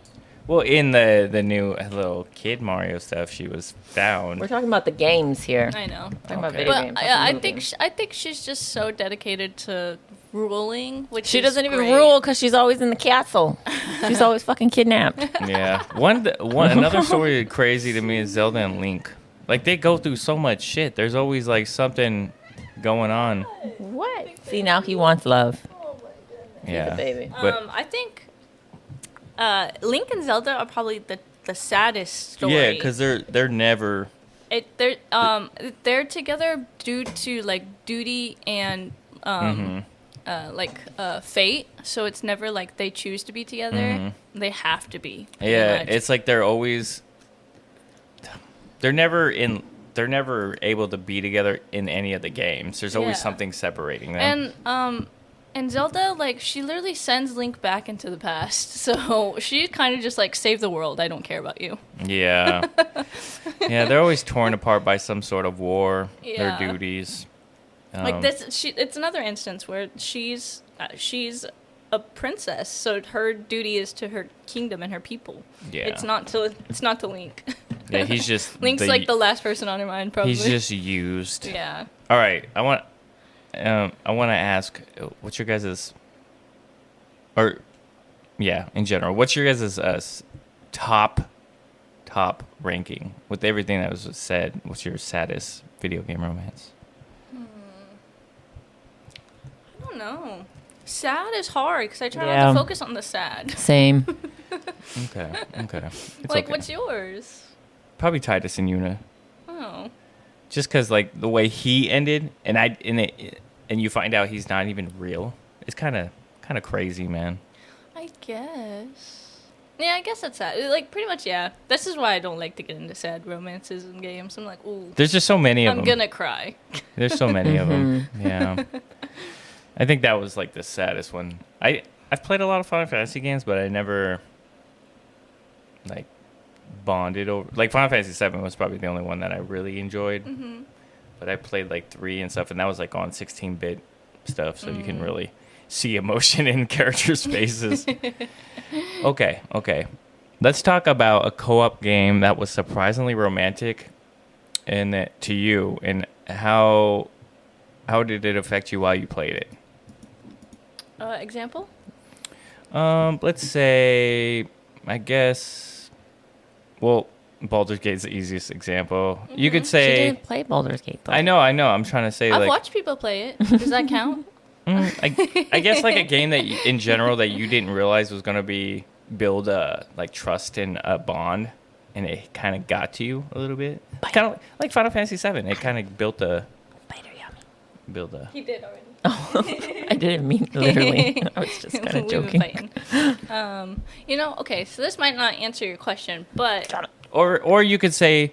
Well, in the new little kid Mario stuff, she was down. We're talking about the games here. I know. Talking about Okay. video But games. I think she's just so dedicated to ruling, which She is doesn't even great. rule because she's always in the castle. She's always fucking kidnapped. Yeah. Another story crazy to me is Zelda and Link. Like they go through so much shit. There's always like something going on. What? See, now he wants love. Yeah. He's a baby. But I think Link and Zelda are probably the saddest story. yeah, because they're never. They're together due to like duty and fate. So it's never like they choose to be together. They have to be. pretty Yeah, much. it's like they're always. They're never able to be together in any of the games. There's always Yeah. something separating them. And Zelda, like, she literally sends Link back into the past. So she's kind of just like, save the world. I don't care about you. Yeah. Yeah, they're always torn apart by some sort of war, Yeah. their duties. Like this, it's another instance where she's a princess, so her duty is to her kingdom and her people. Yeah. It's not to Link. Yeah, he's just Link's like the last person on her mind, probably. He's just used. Yeah. All right, I want to ask, what's your guys's, in general, what's your guys's top ranking with everything that was said? What's your saddest video game romance? I don't know. Sad is hard because I try not to focus on the sad. Same. Okay. It's like, okay. what's yours? Probably Tidus and Yuna. Oh. Just because, like, the way he ended, and you find out he's not even real. It's kind of crazy, man. I guess. Yeah, I guess that's sad. Like, pretty much, yeah. This is why I don't like to get into sad romances in games. I'm like, ooh. There's just so many of them. I'm gonna cry. There's so many of them. Yeah. I think that was, like, the saddest one. I've played a lot of Final Fantasy games, but I never, like, bonded over. Like, Final Fantasy 7 was probably the only one that I really enjoyed. Mm-hmm. But I played, like, 3 and stuff, and that was, like, on 16-bit stuff, so you can really see emotion in characters' faces. Okay. Let's talk about a co-op game that was surprisingly romantic and to you, and how did it affect you while you played it? Example? Let's say, I guess, well, Baldur's Gate is the easiest example. Mm-hmm. You could say... She didn't play Baldur's Gate, though. I know. I'm trying to say, I've watched people play it. Does that count? I guess, like, a game that, in general, that you didn't realize was going to build, like, trust and a bond, and it kind of got to you a little bit. Kind of like Final Fantasy 7. It kind of built a... He did already. Oh, I didn't mean literally. I was just kind of joking. Okay, so this might not answer your question, but... Or you could say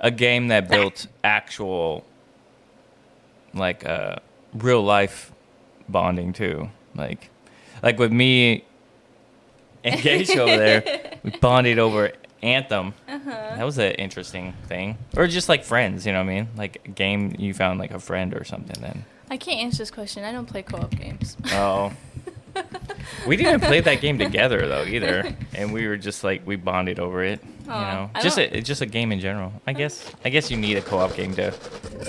a game that built actual, like, real life bonding too. Like with me and Gage over there, we bonded over Anthem. That was an interesting thing. Or just like friends, you know what I mean? Like a game you found like a friend or something then. I can't answer this question. I don't play co-op games. Oh. We didn't play that game together though either, and we were just like we bonded over it. It's just a game in general. I guess you need a co-op game to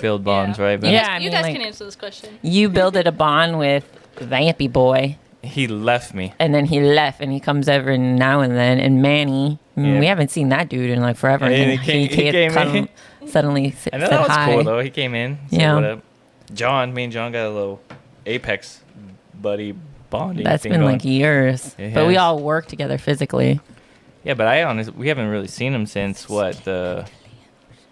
build bonds, right? But you guys can answer this question. You builded a bond with Vampy Boy. He left me, and then he left, and he comes every now and then. And Manny, we haven't seen that dude in like forever. And he came in. Suddenly I know that was cool though. He came in. Yeah. What up? Me and John got a little Apex buddy bonding. That's been like years, but we all work together physically. Yeah, but we haven't really seen him since when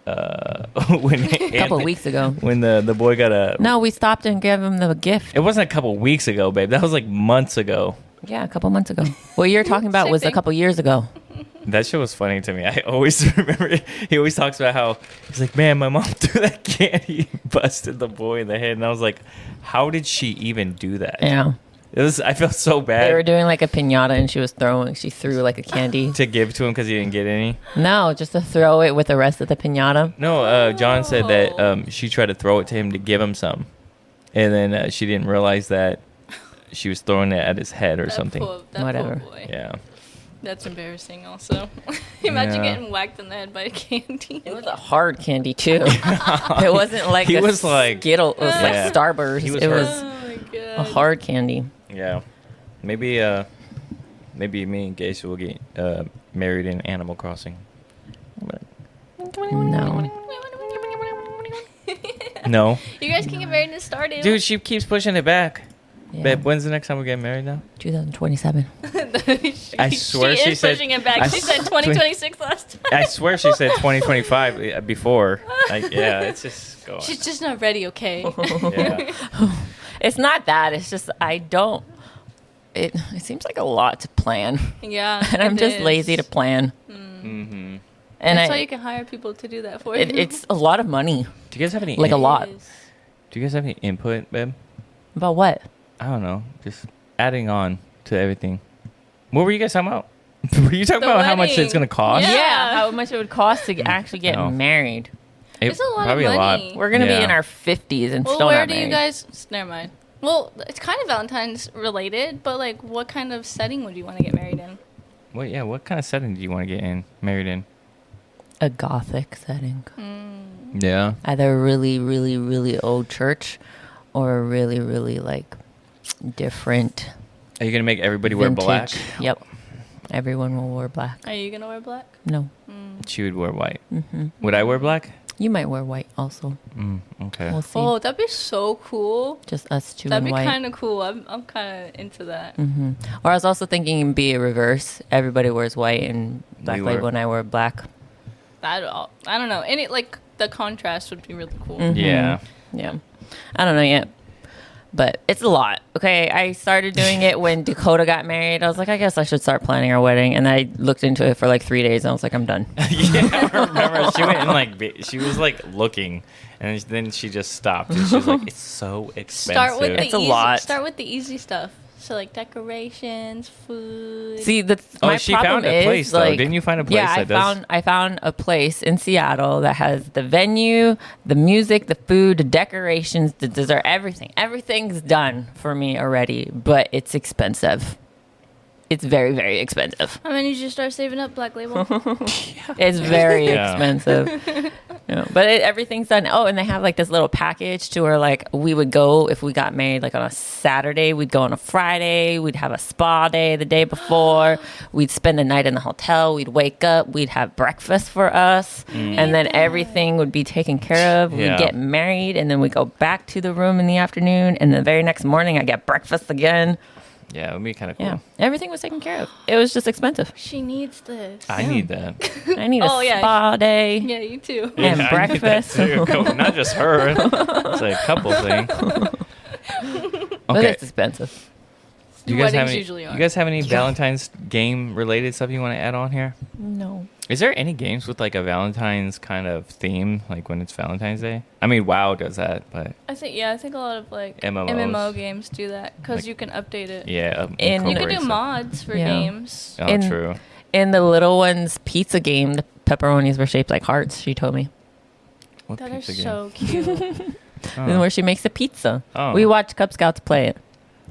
a couple of weeks ago when the boy got a. No, we stopped and gave him the gift. It wasn't a couple of weeks ago, babe. That was like months ago. Yeah, a couple months ago. What you're talking about was a couple years ago. That shit was funny to me. I always remember it. He always talks about how he's like, man, my mom threw that candy, busted the boy in the head, and I was like, how did she even do that? Yeah. I felt so bad. They were doing like a piñata, and she threw like a candy to give to him because he didn't get any. No, just to throw it with the rest of the piñata. No, John said that she tried to throw it to him to give him some, and then she didn't realize that she was throwing it at his head or something. Whatever. Poor boy. Yeah. That's embarrassing. Also, imagine getting whacked in the head by a candy. It was a hard candy too. It wasn't like Skittles. It was like Starburst. It was a hard candy. Yeah, maybe me and Gage will get married in Animal Crossing. No. You guys can get married in Stardew. Dude, she keeps pushing it back. Yeah. Babe, when's the next time we get married now? 2027. I swear she said pushing it back. She said 2026 last time. I swear she said 2025 before. It's just going. She's just not ready, okay? Yeah. It's not that. It's just it seems like a lot to plan. Yeah. And I'm just lazy to plan. Mm-hmm. And that's why you can hire people to do that for you. It's a lot of money. Do you guys have any? Like a lot. Do you guys have any input, babe? About what? I don't know. Just adding on to everything. What were you guys talking about? Were you talking about how much it's going to cost? Yeah, how much it would cost to actually get married. It's a lot of money. We're going to be in our 50s and still not married. Where do you guys... Never mind. Well, it's kind of Valentine's related, but like what kind of setting would you want to get married in? What kind of setting do you want to get married in? A Gothic setting. Yeah. Either a really, really, really old church or a really, really like different. Are you going to make everybody wear black? Yep. Everyone will wear black. Are you going to wear black? No. She would wear white. Mm-hmm. Would I wear black? You might wear white also. Okay. We'll see. Oh, that'd be so cool. Just us two That'd in be white. kind of cool. I'm kind of into that. Or I was also thinking be a reverse. Everybody wears white and Black Label, and I wear black. I don't know. Any like the contrast would be really cool. Yeah. Yeah. I don't know yet. But it's a lot. Okay, I started doing it when Dakota got married. I was like, I guess I should start planning our wedding. And I looked into it for like 3 days. And I was like, I'm done. Yeah, I remember she went and like she was like looking, and then she just stopped. And she was like, "It's so expensive. It's a lot. Start with the easy stuff. So like decorations, food. See, my she problem found a place is, though. like, Didn't you find a place? Yeah, I found a place in Seattle that has the venue, the music, the food, the decorations, the dessert, everything. Everything's done for me already, but it's expensive. It's very, very expensive. I mean, you should start saving up, Black Label. It's very expensive. But everything's done. Oh, and they have like this little package to where like we would go if we got married like on a Saturday. We'd go on a Friday. We'd have a spa day the day before. We'd spend a night in the hotel. We'd wake up. We'd have breakfast for us. And then everything would be taken care of. We'd get married. And then we'd go back to the room in the afternoon. And the very next morning, I get breakfast again. Yeah, it would be kind of cool. Yeah, everything was taken care of. It was just expensive. She needs this. I need that. I need a spa day. Yeah, you too. And Yeah, breakfast. Not just her. It's a couple thing. But it's expensive. Do you guys have Weddings any? usually are. You guys have any Valentine's game related stuff you want to add on here? No. Is there any games with like a Valentine's kind of theme, like when it's Valentine's Day? I mean, WoW does that, but I think a lot of like MMOs. MMO games do that because Like- you can update it. yeah, And You incorporate can do stuff. mods for Yeah. games. Oh, In- true. In the little one's pizza game, the pepperonis were shaped like hearts, she told me. What That is pizza game? so cute. And where she makes the pizza. Oh. We watched Cub Scouts play it.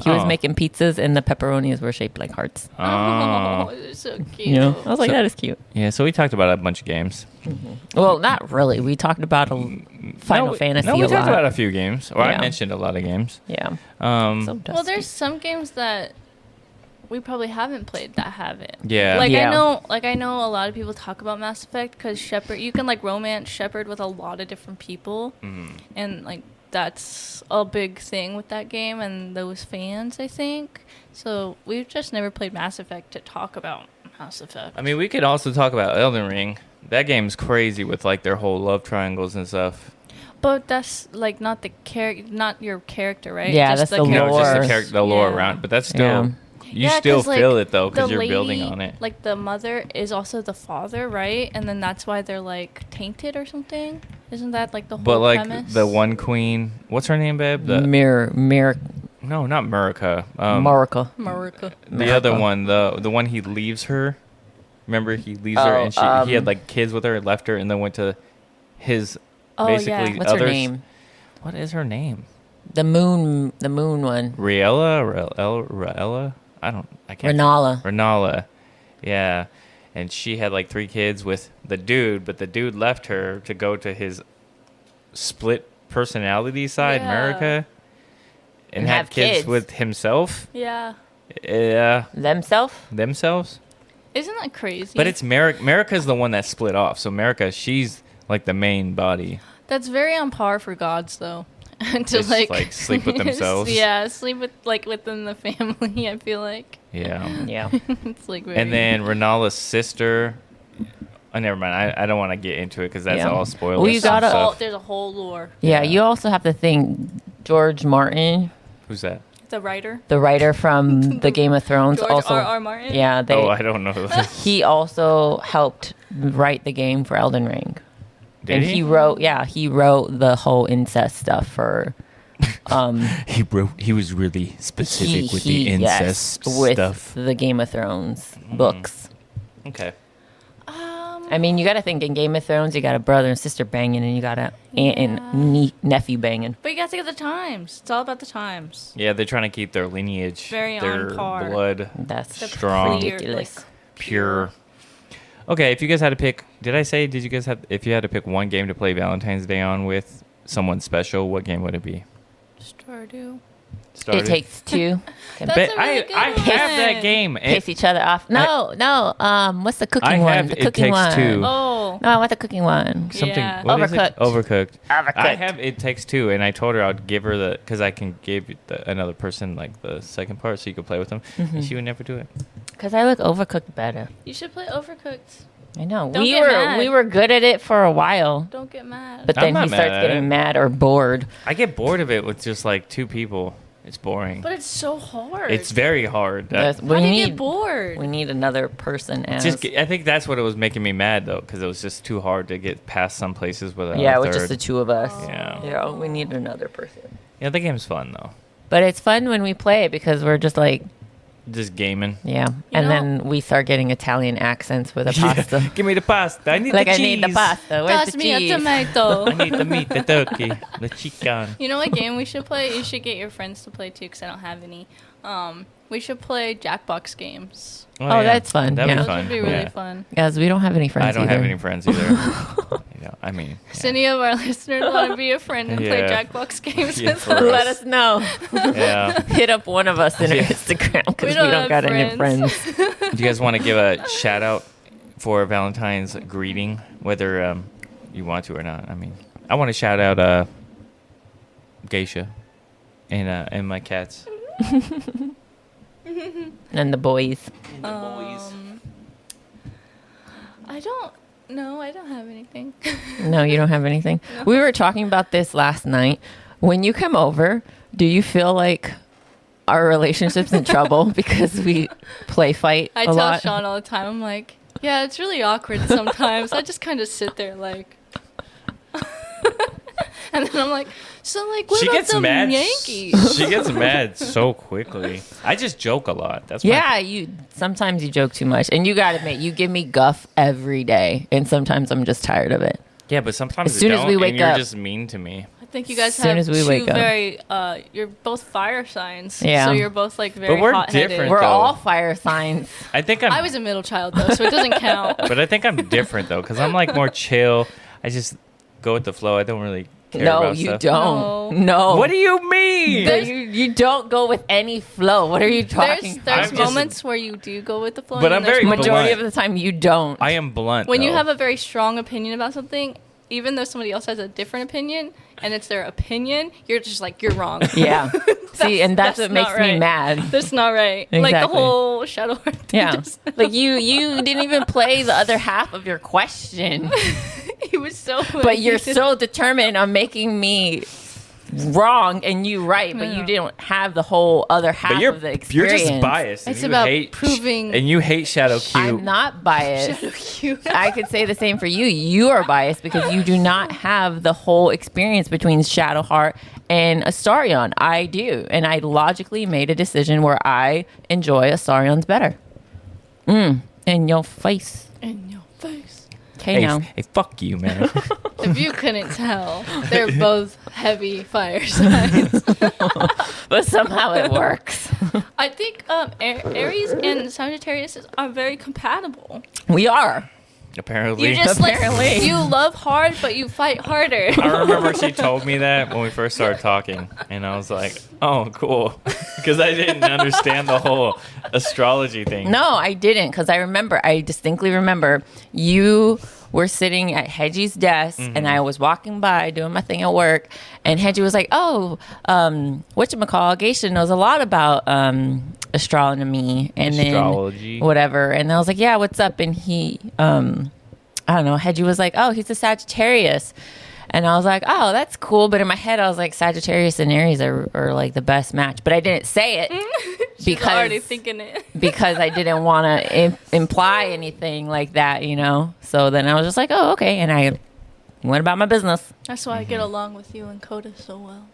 He was Oh. making pizzas and the pepperonis were shaped like hearts. Oh, they're so cute. You know? I was like, So- that is cute. Yeah, so we talked about a bunch of games. Well, not really. We talked about Final Fantasy No, we a talked lot. about a few games, or I Yeah. mentioned a lot of games. Yeah. So Well, dusty. there's some games that we probably haven't played that have it. Yeah. Like Yeah. I know a lot of people talk about Mass Effect because Shepard, you can like romance Shepard with a lot of different people, and like that's a big thing with that game and those fans, I think. So we've just never played Mass Effect to talk about Mass Effect. I mean, we could also talk about Elden Ring. That game's crazy with like their whole love triangles and stuff. But that's like not the not your character, right? Yeah, Just that's the No, lore. just the character, the lore Yeah. around. But that's still Yeah. you Yeah, still 'cause, like, feel it though because the you're building lady, on it. Like the mother is also the father, right? And then that's why they're like tainted or something. Isn't that like the whole But like premise? the one queen, what's her name, babe? Mirror, No, not Murica. Marika. America. The other America. one, the one he leaves her. Remember, he leaves her, and he had like kids with her, left her, and then went to his basically yeah. What's others. her name? What is her name? The moon one. Riella? I can't. Renala. Yeah. And she had like 3 kids with the dude, but the dude left her to go to his split personality side, Yeah. America, and And had have kids kids. with himself. Yeah. Yeah. Themselves. Isn't that crazy? But it's America's the one that split off. So America, she's like the main body. That's very on par for gods, though. to Just, like, sleep with themselves? Yeah, sleep with like within the family. I feel like Yeah. Yeah. it's like very. And then Renala's sister. Oh, never mind. I don't want to get into it because that's Yeah. all spoilers. Well, you gotta- there's a whole lore. Yeah, Yeah. you also have to think George Martin, Who's that? The writer. the writer from the Game of Thrones, George also. R.R. Martin. Yeah, I don't know. Who this. he also helped write the game for Elden Ring. Did He wrote the whole incest stuff for He was really specific with the incest with stuff. the Game of Thrones books. Okay. I mean, you got to think in Game of Thrones, you got a brother and sister banging, and you got a aunt and nephew banging. But you gotta think of the times. It's all about the times. Yeah, they're trying to keep their lineage, Very their on par. blood That's The strong, clear, ridiculous. like, pure. Okay, if you guys had to pick, did you guys have, if you had to pick one game to play Valentine's Day on with someone special, what game would it be? Stardew. started. It Takes Two. That's a really good I one. have that game. Piss each other off. No. What's the cooking one? The cooking It Takes one. Two. Oh. No, I want the cooking one. Something. Yeah. What is it? Overcooked. I have It Takes Two, and I told her I'd give her because I can give another person like the second part, so you could play with them, and she would never do it. Because I like Overcooked better. You should play Overcooked. I know. Don't get mad. We were good at it for a while, Don't get mad. but I'm then not he mad starts at getting it. mad or bored. I get bored of it with just like 2 people. It's boring. But it's so hard. It's very hard. How do you get bored? We need another person. I think that's what it was making me mad though, because it was just too hard to get past some places without. With just the 2 of us. Yeah. We need another person. Yeah, the game's fun though. But it's fun when we play it because we're just like. Just gaming. Yeah. Then we start getting Italian accents with the pasta. Give me the pasta. I need the cheese. I need the pasta. Where's Toss the me cheese? a tomato. I need the meat, the turkey, the chicken. You know what game we should play? You should get your friends to play too, because I don't have any. We should play Jackbox games. Oh, that's fun. That'd be Those fun. would be really fun. Yes, we don't have any friends. I don't either. have any friends either. I mean, Does any of our listeners want to be a friend and play Jackbox games with for us? Let us know. Yeah. Hit up one of us in our Instagram because we don't got any friends. Do you guys want to give a shout out for Valentine's greeting, whether you want to or not? I mean, I want to shout out Geisha and my cats. And the boys. I don't have anything. No, you don't have anything. No. We were talking about this last night. When you come over, do you feel like our relationship's in trouble because we play fight I a tell lot? Sean all the time, I'm like, yeah, it's really awkward sometimes. I just kind of sit there like... And then I'm like, so like, what about the Yankees? She gets mad so quickly. I just joke a lot. That's sometimes you joke too much, and you gotta admit you give me guff every day, and sometimes I'm just tired of it. Yeah, but sometimes as soon as we wake and you're up, just mean to me. I think you guys have two very. You're both fire signs. Yeah. So you're both like very. But we're hot-headed. different. We're though. all fire signs. I was a middle child though, so it doesn't count. But I think I'm different though, because I'm like more chill. I just go with the flow. I don't really. No, you don't. No. What do you mean? You don't go with any flow. What are you talking about? There's moments where you do go with the flow. But I'm very majority of the time you don't. I am blunt. When you have a very strong opinion about something, even though somebody else has a different opinion and it's their opinion, you're just like, you're wrong. Yeah. See, and that's what makes me mad. That's not right. Exactly. Like the whole Shadow Heart thing. Yeah. Like you didn't even play the other half of your question. He was so. But you're so determined on making me wrong and you right, but you didn't have the whole other half of the experience. You're just biased. It's about proving. And you hate Shadow Q. I'm not biased. Shadow Q. I could say the same for you. You are biased because you do not have the whole experience between Shadowheart and Astarion. I do. And I logically made a decision where I enjoy Astarion's better. In your face. In your face. Okay, now. Hey, fuck you, man. If you couldn't tell, they're both heavy fire signs. But somehow it works. I think Aries and Sagittarius are very compatible. We are. Apparently. You just you love hard, but you fight harder. I remember she told me that when we first started talking, and I was like, "Oh, cool," because I didn't understand the whole astrology thing. No, I didn't, because I distinctly remember you were sitting at Hedgie's desk, and I was walking by doing my thing at work, and Hedgie was like, "Oh, whatchamacall, Geisha knows a lot about astronomy and astrology, then whatever." And I was like, "Yeah, what's up?" And he, I don't know, Hedgie was like, "Oh, he's a Sagittarius." And I was like, "Oh, that's cool." But in my head, I was like, Sagittarius and Aries are like the best match. But I didn't say it because already thinking it because I didn't want to imply anything like that, you know. So then I was just like, "Oh, okay," and I went about my business. That's why I get along with you and Coda so well.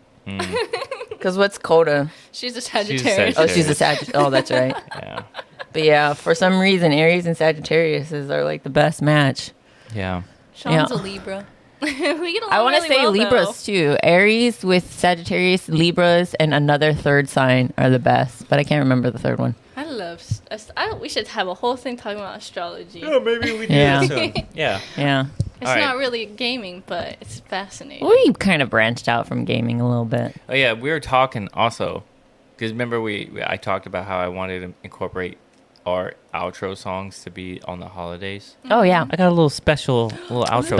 Because what's Coda? She's a Sagittarius. Oh, she's a Sagittarius. Oh, that's right. Yeah. But yeah, for some reason, Aries and Sagittarius are like the best match. Yeah. Sean's a Libra. We get along I want to say Libras too. Aries with Sagittarius, Libras, and another third sign are the best. But I can't remember the third one. I love. We should have a whole thing talking about astrology. Yeah, maybe we do. Yeah. Soon. Yeah. Yeah. It's not really gaming, but it's fascinating. We kind of branched out from gaming a little bit. Oh yeah, we were talking also Because remember, I talked about how I wanted to incorporate our outro songs to be on the holidays. Oh yeah, I got a little outro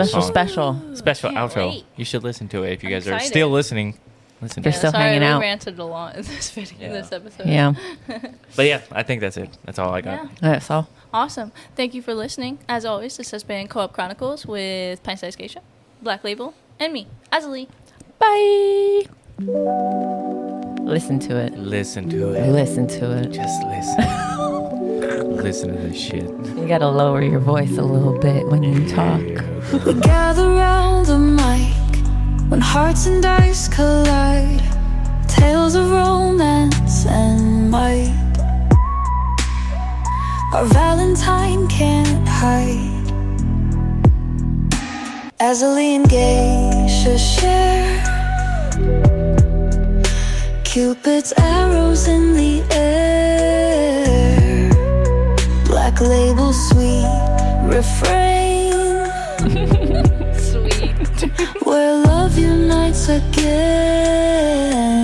song. Special Can't outro. wait. You should listen to it if you guys excited. are still listening. Listen to You're it. still hanging out. We ranted a lot in this video, this episode. Yeah. But yeah, I think that's it. That's all I got. Yeah. That's all. Awesome. Thank you for listening. As always, this has been Co-op Chronicles with Pint Size Geisha, Black Label, and me, Azalee. Bye. Listen to it. Listen to it. Listen to it. Just listen. Listen to this shit. You gotta lower your voice a little bit when you talk. We gather round the mic when hearts and dice collide. Tales of romance and might. Our Valentine can't hide. Azalee and Geisha share Cupid's arrows in the air. Black Label sweet refrain. Sweet. Where love unites again.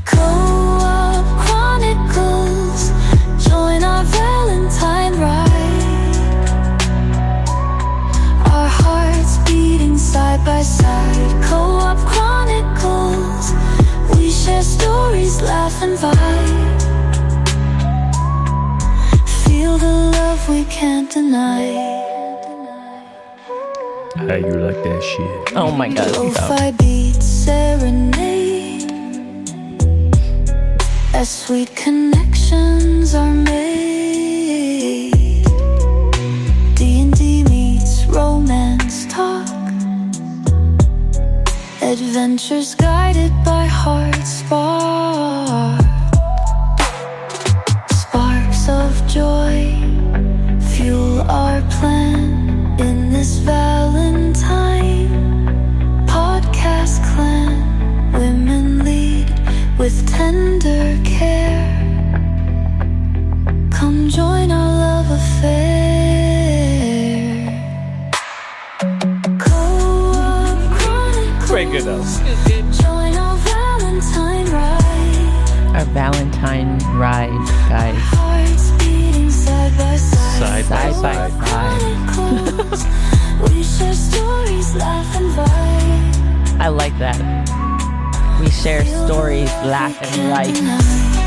Co-op Chronicles, join our Valentine ride. Our hearts beating side by side. Co-op Chronicles, we share stories, laugh and vibe. Feel the love we can't deny. How you like that shit? Oh my god. Lo-fi beats serenade as sweet connections are made. D&D meets romance talk. Adventures guided by heart spark. Sparks of joy fuel our plan in this Valentine podcast clan. Women lead with tender care. Come join our love affair. Co-op Chronicles. Very good though. Join our Valentine ride. Our Valentine ride, guys. Hearts beating side by side. Side by Side by side. Chronicles. We share stories, laugh and vibe. I like that. We share stories, laugh and life. Tonight.